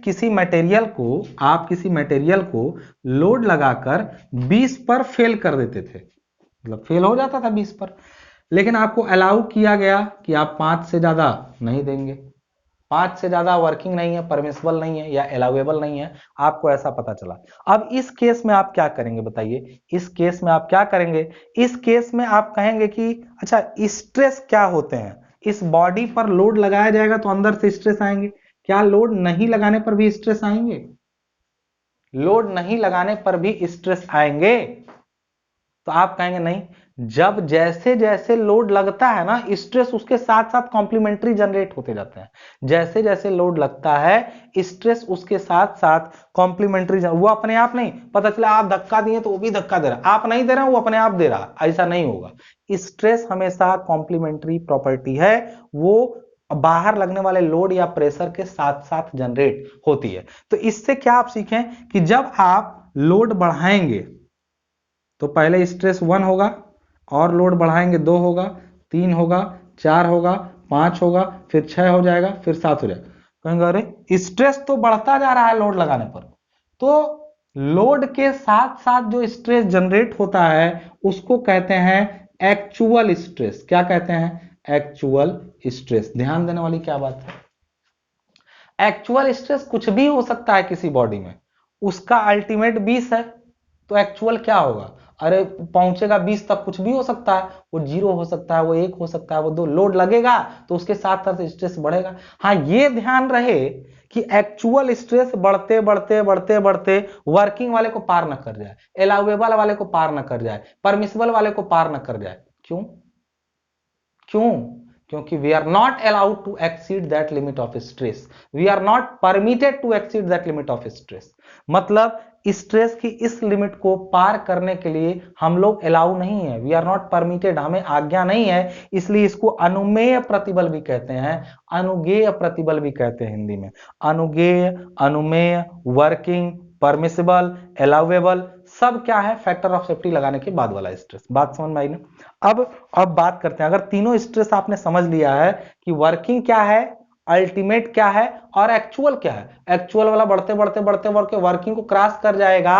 किसी मटेरियल को लोड लगाकर 20 पर फेल कर देते थे, मतलब फेल हो जाता था 20 पर, लेकिन आपको अलाउ किया गया कि आप 5 से ज्यादा नहीं देंगे। 5 से ज्यादा वर्किंग नहीं है, परमिसिबल नहीं है या अलाउएबल नहीं है, आपको ऐसा पता चला। अब इस केस में आप क्या करेंगे बताइए? इस केस में आप क्या करेंगे? इस केस में आप कहेंगे कि अच्छा स्ट्रेस क्या होते हैं? इस बॉडी पर लोड लगाया जाएगा तो अंदर से स्ट्रेस आएंगे। क्या लोड नहीं लगाने पर भी स्ट्रेस आएंगे? लोड नहीं लगाने पर भी स्ट्रेस आएंगे? तो आप कहेंगे नहीं, जब जैसे जैसे लोड लगता है ना, स्ट्रेस उसके साथ साथ कॉम्प्लीमेंट्री जनरेट होते जाते हैं। जैसे जैसे लोड लगता है स्ट्रेस उसके साथ साथ कॉम्प्लीमेंट्री, वो अपने आप नहीं, पता चला आप धक्का दिए तो वो भी धक्का दे रहा, आप नहीं दे रहे वो अपने आप दे रहा, ऐसा नहीं होगा। स्ट्रेस हमेशा कॉम्प्लीमेंट्री प्रॉपर्टी है, वो बाहर लगने वाले लोड या प्रेशर के साथ साथ जनरेट होती है। तो इससे क्या आप सीखें कि जब आप लोड बढ़ाएंगे तो पहले स्ट्रेस 1 होगा, और लोड बढ़ाएंगे 2 होगा, 3 होगा, 4 होगा, 5 होगा, फिर 6 हो जाएगा, फिर 7 हो जाएगा। कहेंगे अरे स्ट्रेस तो बढ़ता जा रहा है लोड लगाने पर। तो लोड के साथ साथ जो स्ट्रेस जनरेट होता है उसको कहते हैं एक्चुअल स्ट्रेस। क्या कहते हैं? Actual stress. ध्यान देने वाली क्या बात है? एक्चुअल स्ट्रेस कुछ भी हो सकता है किसी बॉडी में, उसका अल्टीमेट 20 है, तो एक्चुअल क्या होगा? अरे पहुंचेगा 20 तक, कुछ भी हो सकता है, वो 0 हो सकता है, वो 1 हो सकता है, वो 2। लोड लगेगा तो उसके साथ साथ स्ट्रेस बढ़ेगा। हाँ, ये ध्यान रहे कि एक्चुअल स्ट्रेस बढ़ते बढ़ते बढ़ते बढ़ते वर्किंग वाले को पार न कर जाए, अलाउएबल वाले को पार न कर जाए, परमिसिबल वाले को पार न कर जाए। क्यों? क्यों? क्योंकि we are not allowed to exceed that limit of stress, we are not permitted to exceed that limit of stress. मतलब स्ट्रेस की इस लिमिट को पार करने के लिए हम लोग अलाउ नहीं है, वी आर नॉट परमिटेड, हमें आज्ञा नहीं है। इसलिए इसको अनुमेय प्रतिबल भी कहते हैं, अनुगेय प्रतिबल भी कहते हैं हिंदी में। अनुगेय, अनुमेय, वर्किंग, परमिसिबल, अलाउएबल, सब क्या है? फैक्टर ऑफ सेफ्टी लगाने के बाद वाला स्ट्रेस। बात समझ में आई ना? अब बात करते हैं, अगर तीनों स्ट्रेस आपने समझ लिया है कि वर्किंग क्या है, अल्टीमेट क्या है और एक्चुअल क्या है, एक्चुअल वाला बढ़ते बढ़ते बढ़ते बढ़ते वर्किंग को क्रॉस कर जाएगा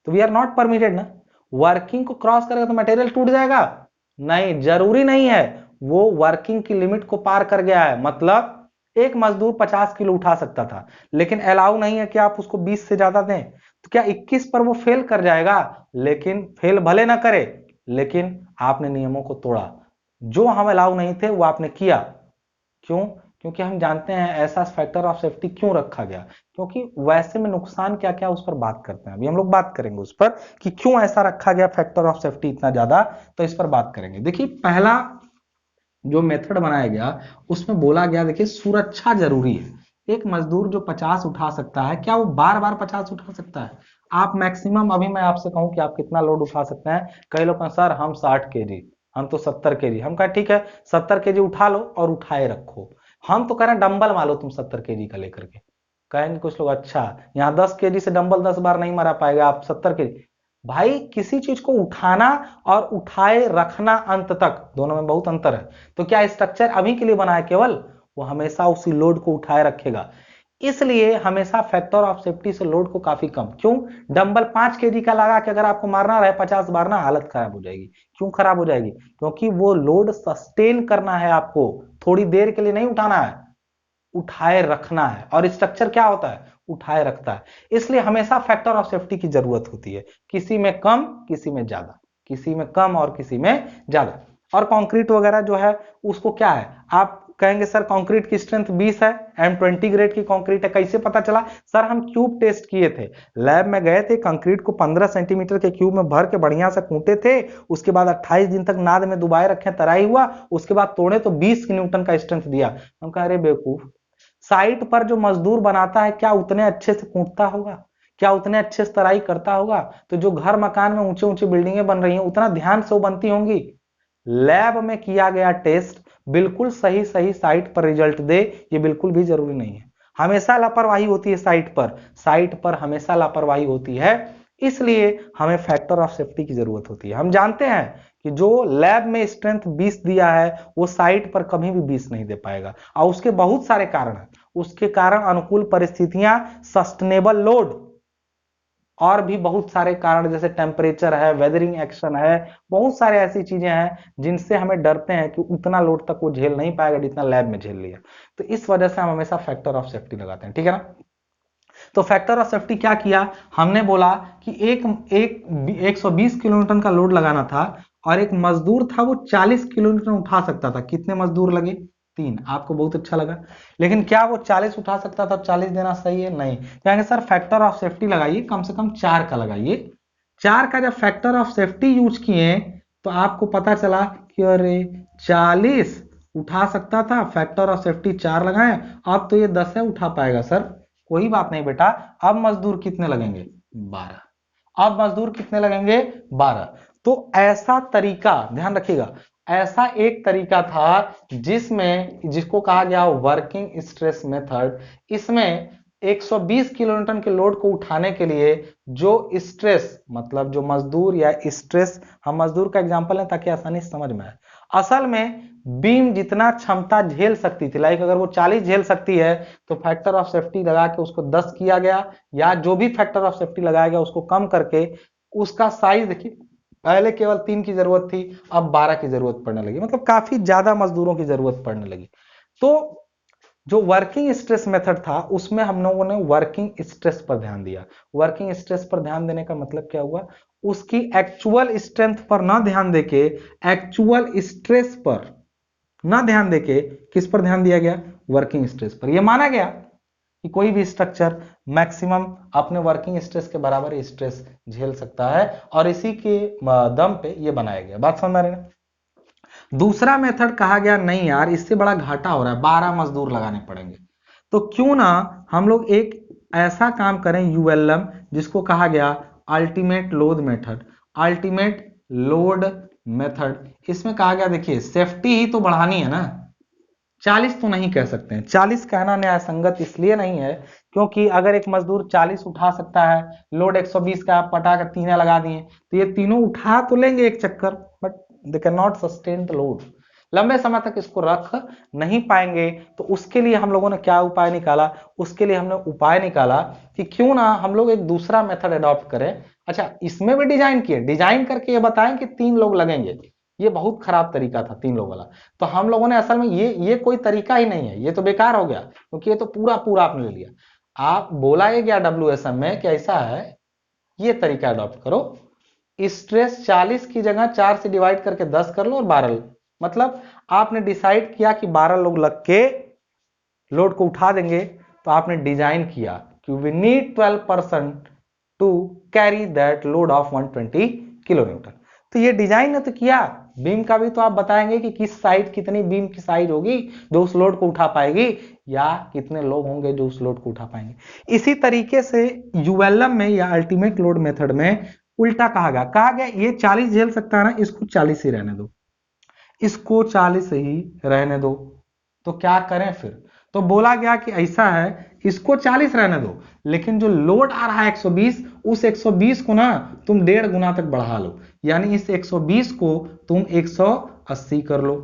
तो वी आर नॉट परमिटेड ना। वर्किंग को क्रॉस करेगा तो मटेरियल टूट जाएगा? नहीं, जरूरी नहीं है, वो वर्किंग की लिमिट को पार कर गया है। मतलब एक मजदूर 50 किलो उठा सकता था, लेकिन अलाउ नहीं है कि आप उसको 20 से ज्यादा दें, तो क्या 21 पर वो फेल कर जाएगा? लेकिन फेल भले ना करे, लेकिन आपने नियमों को तोड़ा, जो हम अलाउ नहीं थे वो आपने किया। क्यों? क्योंकि हम जानते हैं ऐसा फैक्टर ऑफ सेफ्टी क्यों रखा गया, क्योंकि वैसे में नुकसान क्या क्या उस पर बात करते हैं। अभी हम लोग बात करेंगे उस पर कि क्यों ऐसा रखा गया फैक्टर ऑफ सेफ्टी इतना ज्यादा, तो इस पर बात करेंगे। देखिए पहला जो मेथड बनाया गया उसमें बोला गया, देखिए सुरक्षा जरूरी है। एक मजदूर जो 50 उठा सकता है, क्या वो बार बार 50 उठा सकता है? आप मैक्सिमम, अभी मैं आपसे कहूं कि आप कितना लोड उठा सकते हैं, कई लोग सर हम 60 केजी, हम तो 70 केजी। हम कहा ठीक है 70 केजी उठा लो और उठाए रखो। हम तो कह रहे हैं डंबल मारो तुम 70 केजी का लेकर के। कहेंगे कुछ लोग अच्छा यहाँ 10 केजी से डंबल 10 बार नहीं मारा पाएगा, आप 70 केजी। भाई किसी चीज को उठाना और उठाए रखना अंत तक दोनों में बहुत अंतर है। तो क्या स्ट्रक्चर अभी के लिए बना है केवल? वो हमेशा उसी लोड को उठाए रखेगा। इसलिए हमेशा फैक्टर ऑफ सेफ्टी से लोड को काफी कम। क्यों? डंबल 5 केजी का लगा के अगर आपको मारना रहे 50 बार ना, हालत खराब हो जाएगी। क्यों खराब हो जाएगी? क्योंकि वो लोड सस्टेन करना है आपको, थोड़ी देर के लिए नहीं उठाना है, उठाए रखना है। और स्ट्रक्चर क्या होता है? उठाए रखता है। इसलिए हमेशा फैक्टर ऑफ सेफ्टी की जरूरत होती है, किसी में कम किसी में ज्यादा, किसी में कम और किसी में ज्यादा। और कंक्रीट वगैरह जो है उसको क्या है, आप कहेंगे सर कंक्रीट की स्ट्रेंथ 20 है, M20 ग्रेड की कंक्रीट है। कैसे पता चला? सर हम क्यूब टेस्ट किए थे, लैब में गए थे, कंक्रीट को 15 सेंटीमीटर के क्यूब में भर के बढ़िया से कूटे थे, उसके बाद 28 दिन तक नाद में डुबाए रखे, तराई हुआ, उसके बाद तोड़े तो 20 न्यूटन का स्ट्रेंथ दिया। हम कह रहे बेवकूफ, साइट पर जो मजदूर बनाता है क्या उतने अच्छे से कूटता होगा? क्या उतने अच्छे से तराई करता होगा? तो जो घर मकान में ऊंचे ऊंचे बिल्डिंगें बन रही हैं उतना ध्यान से वो बनती होंगी? लैब में किया गया टेस्ट बिल्कुल सही सही साइट पर रिजल्ट दे, ये बिल्कुल भी जरूरी नहीं है। हमेशा लापरवाही होती है साइट पर हमेशा लापरवाही होती है। इसलिए हमें फैक्टर ऑफ सेफ्टी की जरूरत होती है। हम जानते हैं कि जो लैब में स्ट्रेंथ 20 दिया है वो साइट पर कभी भी 20 नहीं दे पाएगा, और उसके बहुत सारे कारण हैं। उसके कारण अनुकूल परिस्थितियां, सस्टेनेबल लोड, और भी बहुत सारे कारण जैसे टेम्परेचर है, वेदरिंग एक्शन है, बहुत सारे ऐसी चीजें हैं जिनसे हमें डरते हैं कि उतना लोड तक वो झेल नहीं पाएगा जितना लैब में झेल लिया। तो इस वजह से हम हमेशा फैक्टर ऑफ सेफ्टी लगाते हैं, ठीक है ना। तो फैक्टर ऑफ सेफ्टी क्या किया, हमने बोला कि एक एक 120 किलोन्यूटन का लोड लगाना था और एक मजदूर था वो 40 किलोन्यूटन उठा सकता था। कितने मजदूर लगे? 3। आपको बहुत अच्छा लगा, लेकिन क्या वो 40 उठा सकता था? 40 देना सही है? नहीं। कहेंगे सर फैक्टर ऑफ सेफ्टी लगाइए, कम से कम 4 का लगाइए। 4 का जब फैक्टर ऑफ सेफ्टी यूज किए तो आपको पता चला कि अरे 40 उठा सकता था, फैक्टर ऑफ सेफ्टी 4 लगाए, अब तो ये 10 है, उठा पाएगा। सर कोई बात नहीं बेटा, अब मजदूर कितने लगेंगे? 12। अब मजदूर कितने लगेंगे? 12। तो ऐसा तरीका ध्यान रखिएगा, ऐसा एक तरीका था जिसको कहा गया वर्किंग स्ट्रेस मेथड। इसमें 120 किलोन्यूटन के लोड को उठाने के लिए जो स्ट्रेस, मतलब जो मजदूर या स्ट्रेस, हम मजदूर का एग्जांपल लें ताकि आसानी से समझ में आए। असल में बीम जितना क्षमता झेल सकती थी, लाइक अगर वो 40 झेल सकती है तो फैक्टर ऑफ सेफ्टी लगा के उसको 10 किया गया, या जो भी फैक्टर ऑफ सेफ्टी लगाया गया उसको कम करके उसका साइज देखिए, पहले केवल 3 की जरूरत थी, अब 12 की जरूरत पड़ने लगी, मतलब काफी ज्यादा मजदूरों की जरूरत पड़ने लगी। तो जो वर्किंग स्ट्रेस मेथड था उसमें हम लोगों ने वर्किंग स्ट्रेस पर ध्यान दिया। वर्किंग स्ट्रेस पर ध्यान देने का मतलब क्या हुआ, उसकी एक्चुअल स्ट्रेंथ पर ना ध्यान देके एक्चुअल स्ट्रेस पर ना ध्यान देके किस पर ध्यान दिया गया? वर्किंग स्ट्रेस पर। यह माना गया कि कोई भी स्ट्रक्चर मैक्सिमम अपने वर्किंग स्ट्रेस के बराबर स्ट्रेस झेल सकता है, और इसी के दम पे ये बनाया गया। बात समझ में आ रही है? दूसरा मेथड कहा गया नहीं यार इससे बड़ा घाटा हो रहा है, 12 मजदूर लगाने पड़ेंगे, तो क्यों ना हम लोग एक ऐसा काम करें ULM, जिसको कहा गया ultimate load method. Ultimate load method, इसमें कहा गया देखिए सेफ्टी ही तो बढ़ानी है ना, 40 तो नहीं कह सकते हैं। 40 कहना न्याय संगत इसलिए नहीं है क्योंकि अगर एक मजदूर 40 उठा सकता है, लोड 120 का आप पटा कर तीनों लगा दिए, तो ये तीनों उठा तो लेंगे एक चक्कर, but they can not sustain the load, लंबे समय तक इसको रख नहीं पाएंगे। तो उसके लिए हम लोगों ने क्या उपाय निकाला? उसके लिए हमने उपाय निकाला कि क्यों ना हम लोग एक दूसरा मेथड अडॉप्ट करें। अच्छा, इसमें भी डिजाइन किए, डिजाइन करके ये बताएं कि 3 लोग लगेंगे, ये बहुत खराब तरीका था 3 लोग वाला। तो हम लोगों ने असल में ये कोई तरीका ही नहीं है, ये तो बेकार हो गया, क्योंकि ये तो पूरा आपने ले लिया। आप बोला ये गया WSM में कि ऐसा है, ये तरीका अडॉप्ट करो, स्ट्रेस 40 की जगह 4 से डिवाइड करके 10 कर लो और 12, मतलब आपने डिसाइड किया कि 12 लोग लग के लोड को उठा देंगे, तो आपने डिजाइन किया कि we need 12% to carry that load of 120 kilonewton. तो ये डिजाइन ने तो किया, बीम का भी तो आप बताएंगे कि किस साइड कितनी बीम की साइज होगी जो उस लोड को उठा पाएगी, या कितने लोग होंगे जो उस लोड को उठा पाएंगे। इसी तरीके से ULM में या अल्टीमेट लोड मेथड में उल्टा कहा गया ये 40 झेल सकता है ना, इसको 40 ही रहने दो, इसको 40 ही रहने दो। तो क्या करें फिर? तो बोला गया कि ऐसा है, इसको 40 रहने दो, लेकिन जो लोड आ रहा है 120, उस 120 को ना तुम 1.5 गुना तक बढ़ा लो, यानी इस 120 को तुम 180 कर लो,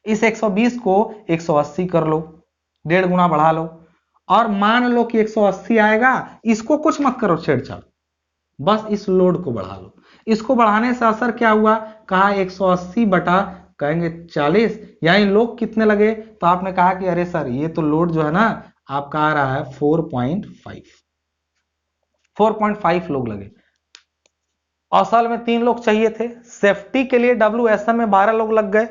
इस 120 को 180 कर लो, 1.5 गुना बढ़ा लो। और मान लो कि 180 आएगा, इसको कुछ मत करो छेड़छाड़, बस इस लोड को बढ़ा लो। इसको बढ़ाने से असर क्या हुआ, कहा 180 बटा कहेंगे 40, यानी लोग कितने लगे, तो आपने कहा कि अरे सर ये तो लोड जो है ना आपका आ रहा है 4.5 लोग लगे। असल में 3 लोग चाहिए थे, सेफ्टी के लिए WSM में 12 लोग लग गए।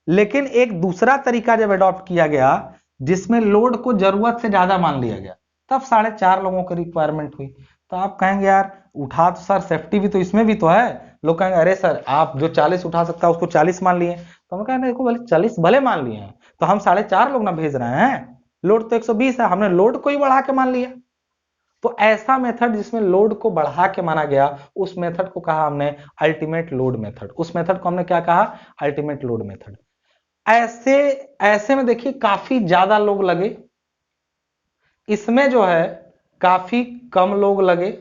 लेकिन एक दूसरा तरीका जब अडॉप्ट किया गया जिसमें लोड को जरूरत से ज्यादा मान लिया गया, तब 4.5 लोगों की रिक्वायरमेंट हुई। तो आप कहेंगे यार उठा तो सर सेफ्टी भी तो इसमें भी तो है, लोग कहेंगे अरे सर आप जो 40 उठा सकता है उसको 40 मान लिए। तो हम कहेंगे देखो भले 40 भले मान लिए हैं, तो हम 4.5 लोग ना भेज रहे हैं, लोड तो 120 है, हमने लोड को ही बढ़ा के मान लिया। तो ऐसा मेथड जिसमें लोड को बढ़ा के माना गया, उस मेथड को कहा हमने अल्टीमेट लोड मेथड। उस मेथड को हमने क्या कहा, अल्टीमेट लोड मेथड। ऐसे ऐसे में देखिए काफी ज्यादा लोग लगे, इसमें जो है काफी कम लोग लगे,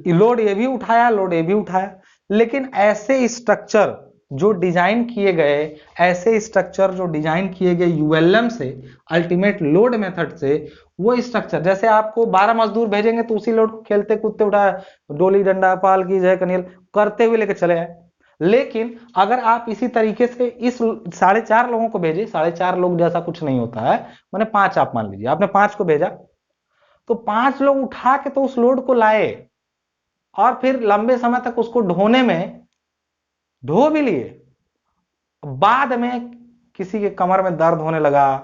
लोड ये भी उठाया, लोड ये भी उठाया। लेकिन ऐसे स्ट्रक्चर जो डिजाइन किए गए, ऐसे स्ट्रक्चर जो डिजाइन किए गए यूएलएम से, अल्टीमेट लोड मेथड से, वो स्ट्रक्चर जैसे आपको 12 मजदूर भेजेंगे तो उसी लोड को खेलते कूदते उठाया, डोली डंडा पाल की जय कनियल करते हुए लेके चले आए। लेकिन अगर आप इसी तरीके से इस 4.5 लोगों को भेजे, 4.5 लोग जैसा कुछ नहीं होता है, मैंने 5 आप मान लीजिए, आपने 5 को भेजा, तो 5 लोग उठा के तो उस लोड को लाए और फिर लंबे समय तक उसको ढोने में ढो भी लिए, बाद में किसी के कमर में दर्द होने लगा,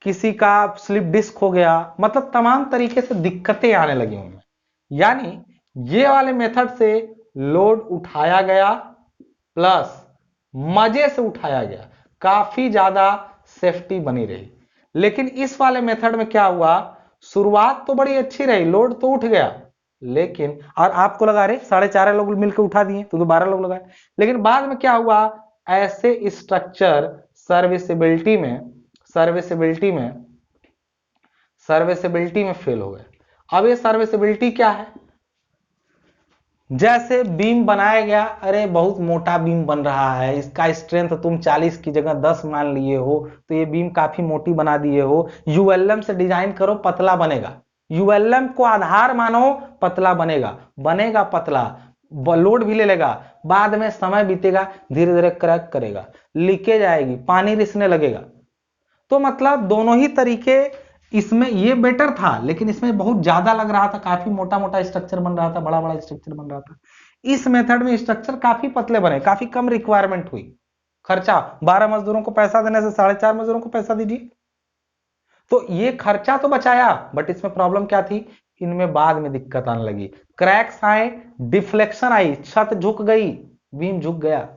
किसी का स्लिप डिस्क हो गया, मतलब तमाम तरीके से दिक्कतें आने लगी उनमें। यानी ये वाले मेथड से लोड उठाया गया प्लस मजे से उठाया गया, काफी ज्यादा सेफ्टी बनी रही। लेकिन इस वाले मेथड में क्या हुआ, शुरुआत तो बड़ी अच्छी रही, लोड तो उठ गया, लेकिन और आपको लगा रहे 4.5 लोग मिलकर उठा दिए तो 12 लोग लगाए, लेकिन बाद में क्या हुआ, ऐसे स्ट्रक्चर सर्विसिबिलिटी में फेल हो गए। अब ये सर्विसिबिलिटी क्या है, जैसे बीम बनाया गया, अरे बहुत मोटा बीम बन रहा है, इसका स्ट्रेंथ तुम 40 की जगह 10 मान लिए हो, तो ये बीम काफी मोटी बना दिए हो, यूएलएम से डिजाइन करो पतला बनेगा, यूएलएम को आधार मानो पतला बनेगा पतला, लोड भी ले लेगा, बाद में समय बीतेगा धीरे धीरे क्रैक करेगा, लीकेज आएगी, पानी रिसने लगेगा। तो मतलब दोनों ही तरीके, इसमें ये बेटर था लेकिन इसमें बहुत ज्यादा लग रहा था, काफी मोटा मोटा स्ट्रक्चर बन रहा था, बड़ा बड़ा स्ट्रक्चर बन रहा था। इस मेथड में स्ट्रक्चर काफी पतले बने, काफी कम रिक्वायरमेंट हुई, खर्चा 12 मजदूरों को पैसा देने से 4.5 मजदूरों को पैसा दीजिए, तो ये खर्चा तो बचाया, बट इसमें प्रॉब्लम क्या थी, इनमें बाद में दिक्कत आने लगी, क्रैक्स आए, डिफ्लेक्शन आई, छत झुक गई, बीम झुक गया,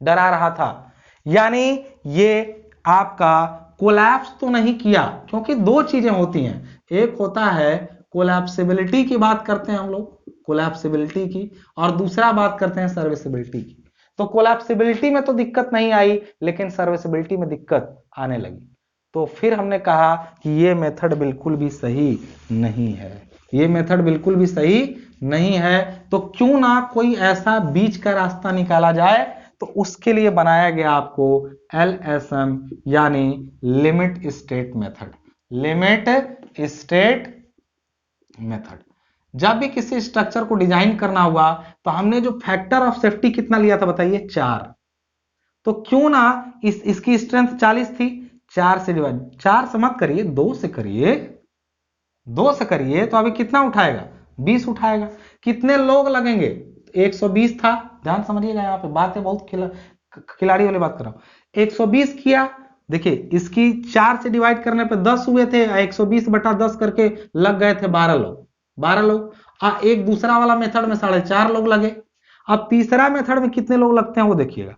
डरा रहा था। यानी ये आपका कोलैप्स तो नहीं किया, क्योंकि 2 चीजें होती हैं, एक होता है कोलैप्सिबिलिटी की बात करते हैं हम लोग, कोलैप्सिबिलिटी की, और दूसरा बात करते हैं सर्विसिबिलिटी की। तो कोलैप्सिबिलिटी में तो दिक्कत नहीं आई, लेकिन सर्विसिबिलिटी में दिक्कत आने लगी। तो फिर हमने कहा कि ये मेथड बिल्कुल भी सही नहीं है, ये मेथड बिल्कुल भी सही नहीं है, तो क्यों ना कोई ऐसा बीच का रास्ता निकाला जाए। तो उसके लिए बनाया गया आपको LSM यानी limit state method. Limit state method, जब भी किसी स्ट्रक्चर को डिजाइन करना हुआ तो हमने जो फैक्टर ऑफ सेफ्टी कितना लिया था बताइए, 4। तो क्यों ना इसकी स्ट्रेंथ 40 थी, 4 से डिवाइड, 4 से मत करिए, 2 से करिए, 2 से करिए तो अभी कितना उठाएगा, 20 उठाएगा। कितने लोग लगेंगे, 120 था, ध्यान समझिएगा, यहाँ पे बातें बहुत खिलाड़ी वाली बात कर रहा हूं। 120 किया, देखिए इसकी 4 से डिवाइड करने पे 10 हुए थे, 120 बटा 10 करके लग गए थे 12 लोग। एक दूसरा वाला मेथड में 4.5 लोग लगे। अब तीसरा मेथड में कितने लोग लगते हैं वो देखिएगा।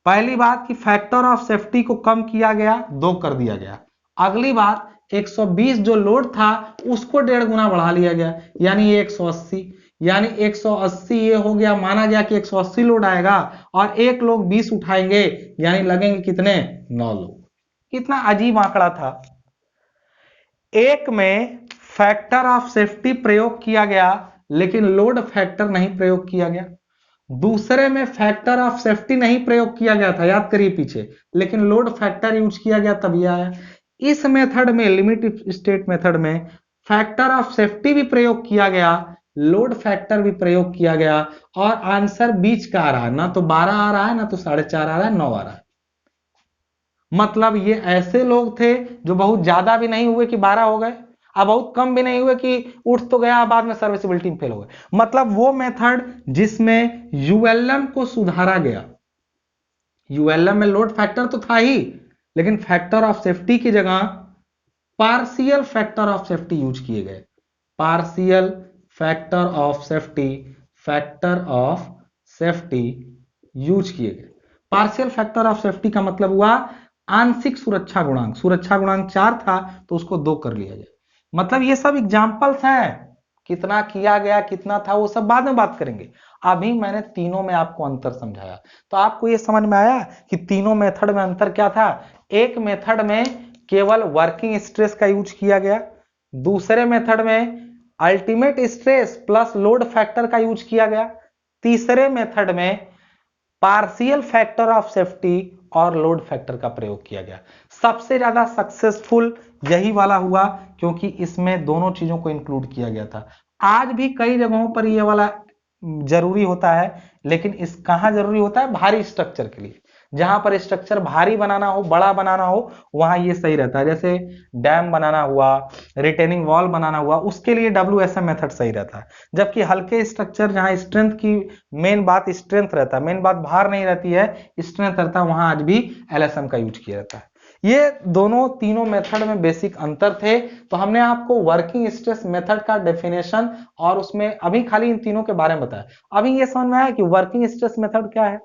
पहली बात कि फैक्टर ऑफ सेफ्टी को कम किया गया, 2 कर दिया गया। अगली बात 120 जो लोड था उसको 1.5 गुना बढ़ा लिया गया, यानी ये 180, यानी 180 ये हो गया, माना गया कि 180 लोड आएगा और एक लोग 20 उठाएंगे, यानी लगेंगे कितने, 9 लोग। कितना अजीब आंकड़ा था। एक में फैक्टर ऑफ सेफ्टी प्रयोग किया गया लेकिन लोड फैक्टर नहीं प्रयोग किया गया, दूसरे में फैक्टर ऑफ सेफ्टी नहीं प्रयोग किया गया था, याद करिए पीछे, लेकिन लोड फैक्टर यूज किया गया, तब ये आया। इस मेथड में, लिमिट स्टेट मेथड में, फैक्टर ऑफ सेफ्टी भी प्रयोग किया गया, लोड फैक्टर भी प्रयोग किया गया, और आंसर बीच का आ रहा है, ना तो 12 आ रहा है, ना तो 4.5 आ रहा है, 9 आ रहा है। मतलब ये ऐसे लोग थे जो बहुत ज्यादा भी नहीं हुए कि 12 हो गए, अब बहुत कम भी नहीं हुए कि उठ तो गया बाद में सर्विसिबिलिटी में फेल हो गए। मतलब वो मेथड जिसमें यूएलएम को सुधारा गया। यूएलएम में लोड फैक्टर तो था ही, लेकिन फैक्टर ऑफ सेफ्टी की जगह partial factor of safety use किए गए। Partial factor of safety, factor of safety use किए गए। पार्शियल फैक्टर ऑफ सेफ्टी का मतलब हुआ आंशिक सुरक्षा गुणांक। सुरक्षा गुणांक 4 था तो उसको 2 कर लिया जाए। मतलब ये सब एग्जांपल्स हैं, कितना किया गया, कितना था, वो सब बाद में बात करेंगे। अभी मैंने तीनों में आपको अंतर समझाया, तो आपको ये समझ में आया कि तीनों मेथड में अंतर क्या था। एक मेथड में केवल वर्किंग स्ट्रेस का यूज किया गया, दूसरे मेथड में ultimate stress plus load factor का यूज किया गया, तीसरे मेथड में पार्शियल फैक्टर ऑफ सेफ्टी और लोड फैक्टर का प्रयोग किया गया। सबसे ज्यादा सक्सेसफुल यही वाला हुआ, क्योंकि इसमें दोनों चीजों को इंक्लूड किया गया था। आज भी कई जगहों पर ये वाला जरूरी होता है, लेकिन इस कहां जरूरी होता है, भारी स्ट्रक्चर के लिए। जहां पर स्ट्रक्चर भारी बनाना हो, बड़ा बनाना हो, वहां ये सही रहता है। जैसे डैम बनाना हुआ, रिटेनिंग वॉल बनाना हुआ, उसके लिए WSM मेथड सही रहता है। जबकि हल्के स्ट्रक्चर जहां स्ट्रेंथ की मेन बात स्ट्रेंथ रहता है, मेन बात भार नहीं रहती है, स्ट्रेंथ रहता है, वहां आज भी LSM का यूज किया जाता है। ये दोनों तीनों मेथड में बेसिक अंतर थे। तो हमने आपको वर्किंग स्ट्रेस मेथड का डेफिनेशन और उसमें अभी खाली इन तीनों के बारे में बताया। अभी ये समझ में आया कि वर्किंग स्ट्रेस मेथड क्या है,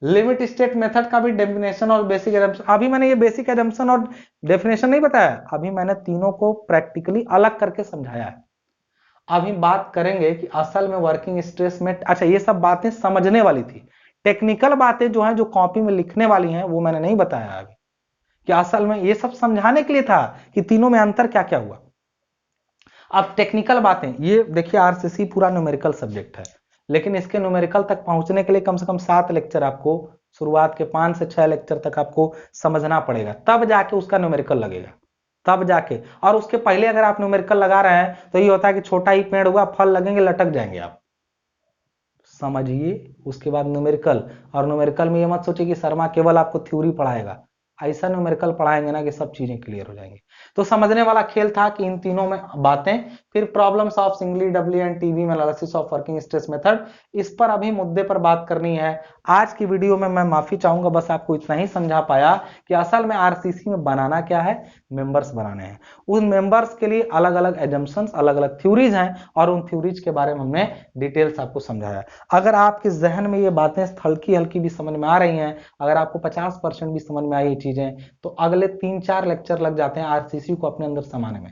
लिमिट स्टेट मेथड का भी डेफिनेशन और बेसिक एजम्पशन। अभी मैंने ये बेसिक एजम्पशन और डेफिनेशन नहीं बताया, अभी मैंने तीनों को प्रैक्टिकली अलग करके समझाया है। अभी बात करेंगे कि असल में वर्किंग स्ट्रेस में, अच्छा ये सब बातें समझने वाली थी, टेक्निकल बातें जो हैं जो कॉपी में लिखने वाली हैं वो मैंने नहीं बताया अभी, कि असल में ये सब समझाने के लिए था कि तीनों में अंतर क्या क्या हुआ। अब टेक्निकल बातें, ये देखिए आरसीसी पूरा न्यूमेरिकल सब्जेक्ट है, लेकिन इसके न्यूमेरिकल तक पहुंचने के लिए कम से कम 7 लेक्चर आपको, शुरुआत के 5 से 6 लेक्चर तक आपको समझना पड़ेगा, तब जाके उसका न्यूमेरिकल लगेगा, तब जाके। और उसके पहले अगर आप न्यूमेरिकल लगा रहे हैं तो ये होता है कि छोटा ही पेड़ हुआ, फल लगेंगे, लटक जाएंगे आप। समझिए उसके बाद न्यूमेरिकल, और न्यूमेरिकल में ये मत सोचिए कि शर्मा केवल आपको थ्योरी पढ़ाएगा, ऐसा न्यूमेरिकल पढ़ाएंगे ना कि सब चीजें क्लियर हो जाएंगी। तो समझने वाला खेल था कि इन तीनों में बातें, फिर problems of singly, doubly and TV में analysis of working stress method, इस पर अभी मुद्दे पर बात करनी है। आज की वीडियो में मैं माफी चाहूंगा, बस आपको इतना ही समझा पाया कि असल में आरसीसी में बनाना क्या है, मेंबर्स बनाने हैं। उन मेंबर्स के लिए अलग अलग एजम्पशंस, अलग अलग थ्योरीज हैं, और उन थ्योरीज के बारे में हमने डिटेल्स आपको समझाया। अगर आपके जहन में ये बातें हल्की हल्की भी समझ में आ रही हैं, अगर आपको 50% भी समझ में आई ये चीजें, तो अगले 3-4 लेक्चर लग जाते हैं आरसीसी को अपने अंदर समाने में।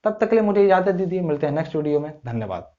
तब तक के लिए मुझे इजाजत दीजिए, मिलते हैं नेक्स्ट वीडियो में। धन्यवाद।